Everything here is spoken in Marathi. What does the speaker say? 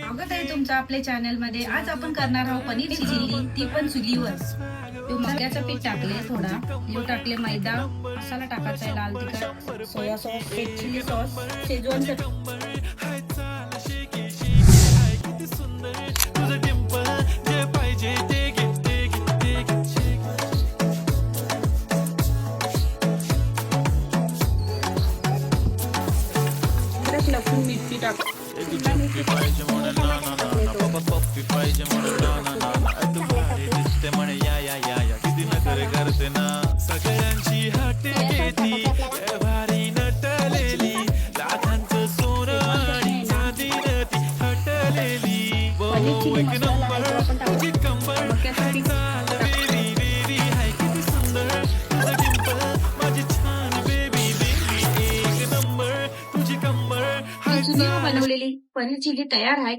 स्वागत आहे तुमचं आपल्या चॅनल मध्ये। आज आपण करणार आहोत पनीरची चिल्ली, ती पण चुलीवर। मक्याचं पीठ टाकले, थोडा लिंबू टाकले, मैदा, मसाला टाकायचा आहे, लाल तिखट, soya sauce, red chilli sauce, schezwan लसूण मिरची टाक। सगळ्यांची हाटे घेती भारी नटलेली, लाखांचं सोनं आणि चांदीनं हटलेली। एक नंबर तुझी कंबर, चाल बेबी बेबी, हाय किती सुंदर तुझं डिंपल, माझी छान बेबी बेबी। एक नंबर तुझी कंबर, चुलीवर बनवलेली पनीर चिल्ली तयार आहे।